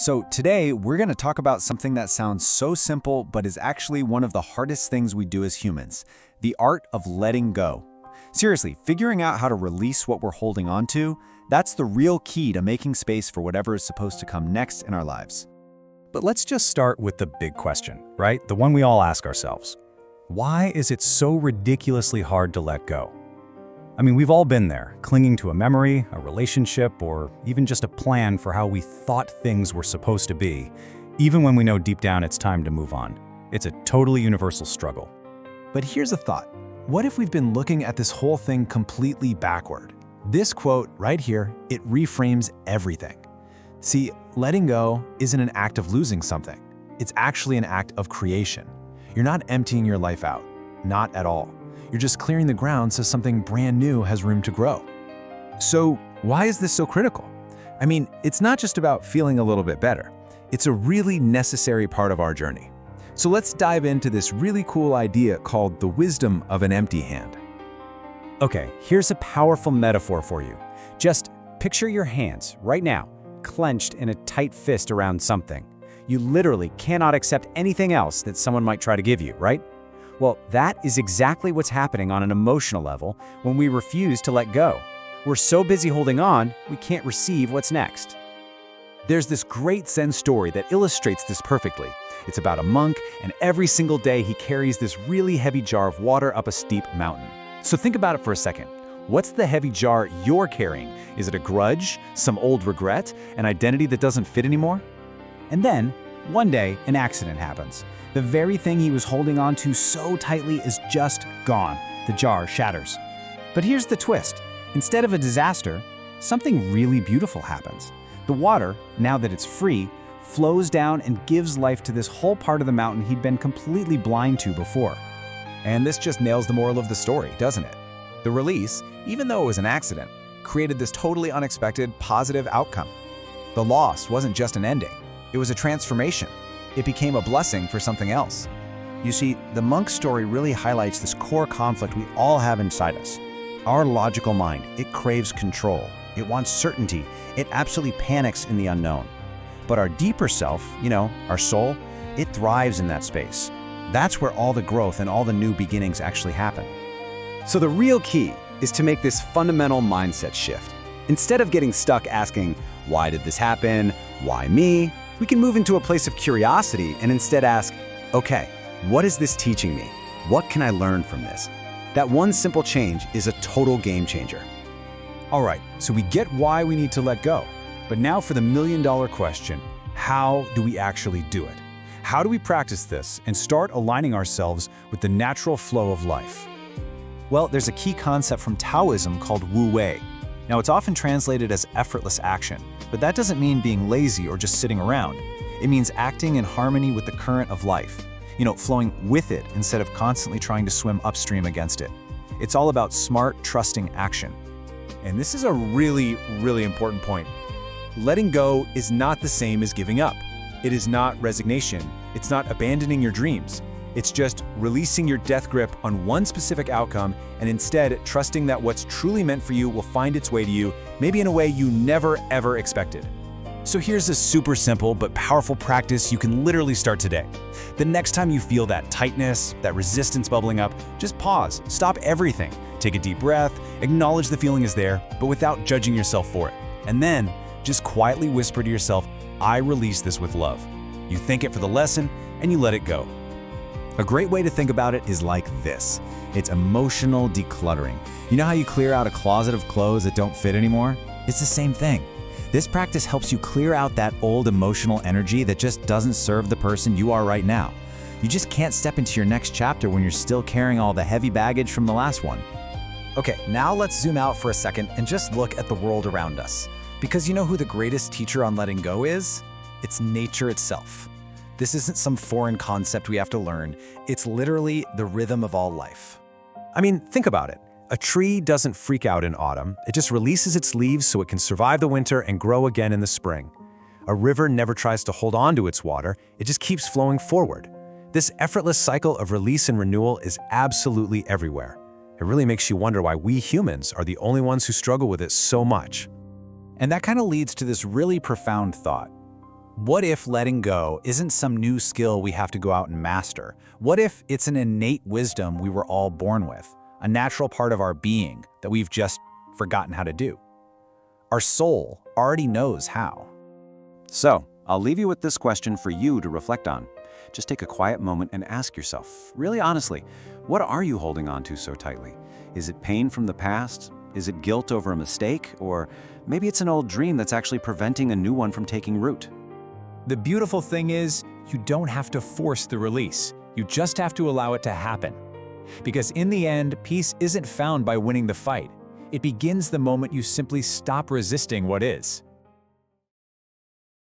So today, we're going to talk about something that sounds so simple but is actually one of the hardest things we do as humans, the art of letting go. Seriously, figuring out how to release what we're holding on to, that's the real key to making space for whatever is supposed to come next in our lives. But let's just start with the big question, right? The one we all ask ourselves. Why is it so ridiculously hard to let go? I mean, we've all been there, clinging to a memory, a relationship, or even just a plan for how we thought things were supposed to be, even when we know deep down it's time to move on. It's a totally universal struggle. But here's a thought. What if we've been looking at this whole thing completely backward? This quote right here, it reframes everything. See, letting go isn't an act of losing something. It's actually an act of creation. You're not emptying your life out, not at all. You're just clearing the ground so something brand new has room to grow. So why is this so critical? I mean, it's not just about feeling a little bit better. It's a really necessary part of our journey. So let's dive into this really cool idea called the wisdom of an empty hand. Okay, here's a powerful metaphor for you. Just picture your hands right now, clenched in a tight fist around something. You literally cannot accept anything else that someone might try to give you, right? Well, that is exactly what's happening on an emotional level when we refuse to let go. We're so busy holding on, we can't receive what's next. There's this great Zen story that illustrates this perfectly. It's about a monk, and every single day he carries this really heavy jar of water up a steep mountain. So think about it for a second. What's the heavy jar you're carrying? Is it a grudge, some old regret, an identity that doesn't fit anymore? And then, one day, an accident happens. The very thing he was holding on to so tightly is just gone. The jar shatters. But here's the twist. Instead of a disaster, something really beautiful happens. The water, now that it's free, flows down and gives life to this whole part of the mountain he'd been completely blind to before. And this just nails the moral of the story, doesn't it? The release, even though it was an accident, created this totally unexpected, positive outcome. The loss wasn't just an ending. It was a transformation. It became a blessing for something else. You see, the monk's story really highlights this core conflict we all have inside us. Our logical mind, it craves control. It wants certainty. It absolutely panics in the unknown. But our deeper self, our soul, it thrives in that space. That's where all the growth and all the new beginnings actually happen. So the real key is to make this fundamental mindset shift. Instead of getting stuck asking, why did this happen? Why me? We can move into a place of curiosity and instead ask, okay, what is this teaching me? What can I learn from this? That one simple change is a total game changer. All right, so we get why we need to let go. But now for the million-dollar question, how do we actually do it? How do we practice this and start aligning ourselves with the natural flow of life? Well, there's a key concept from Taoism called Wu Wei. Now, it's often translated as effortless action, but that doesn't mean being lazy or just sitting around. It means acting in harmony with the current of life, flowing with it instead of constantly trying to swim upstream against it. It's all about smart, trusting action. And this is a really, really important point. Letting go is not the same as giving up. It is not resignation. It's not abandoning your dreams. It's just releasing your death grip on one specific outcome and instead trusting that what's truly meant for you will find its way to you, maybe in a way you never, ever expected. So here's a super simple but powerful practice you can literally start today. The next time you feel that tightness, that resistance bubbling up, just pause, stop everything, take a deep breath, acknowledge the feeling is there, but without judging yourself for it. And then just quietly whisper to yourself, I release this with love. You thank it for the lesson and you let it go. A great way to think about it is like this. It's emotional decluttering. You know how you clear out a closet of clothes that don't fit anymore? It's the same thing. This practice helps you clear out that old emotional energy that just doesn't serve the person you are right now. You just can't step into your next chapter when you're still carrying all the heavy baggage from the last one. Okay, now let's zoom out for a second and just look at the world around us. Because you know who the greatest teacher on letting go is? It's nature itself. This isn't some foreign concept we have to learn. It's literally the rhythm of all life. I mean, think about it. A tree doesn't freak out in autumn. It just releases its leaves so it can survive the winter and grow again in the spring. A river never tries to hold on to its water. It just keeps flowing forward. This effortless cycle of release and renewal is absolutely everywhere. It really makes you wonder why we humans are the only ones who struggle with it so much. And that kind of leads to this really profound thought. What if letting go isn't some new skill we have to go out and master? What if it's an innate wisdom we were all born with, a natural part of our being that we've just forgotten how to do? Our soul already knows how. So, I'll leave you with this question for you to reflect on. Just take a quiet moment and ask yourself, really honestly, what are you holding on to so tightly? Is it pain from the past? Is it guilt over a mistake? Or maybe it's an old dream that's actually preventing a new one from taking root? The beautiful thing is, you don't have to force the release. You just have to allow it to happen. Because in the end, peace isn't found by winning the fight. It begins the moment you simply stop resisting what is.